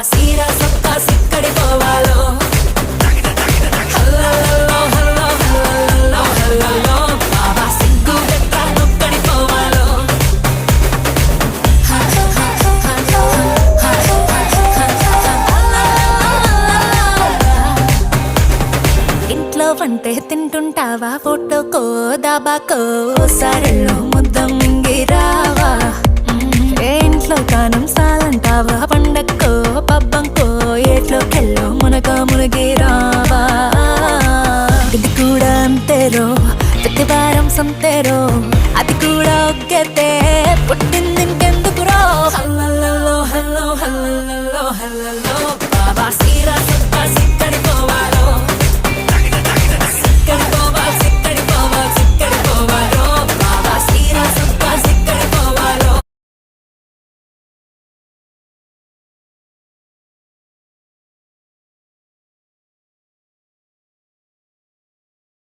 సీరా సొక్కా సిక్కడి పోవాలో హల్లల్లో hello హల్లల్లో హల్లల్లో బాబా సిగ్గు గట్ట నొక్కడి పోవాలో ఇంట్లో వంటే తింటుంటావా ఫోటోకో దాబాకో సరెల్లో ముద్ద మింగిరావా ఏ ఇంట్లో కానం సాలంటావా పండక్కో పబ్బంకో ఏట్లోకెళ్ళో మునిగిరావా ఇది కూడా అంతేరో ప్రతి వారం సంతేరో అది కూడా ఒగ్గతే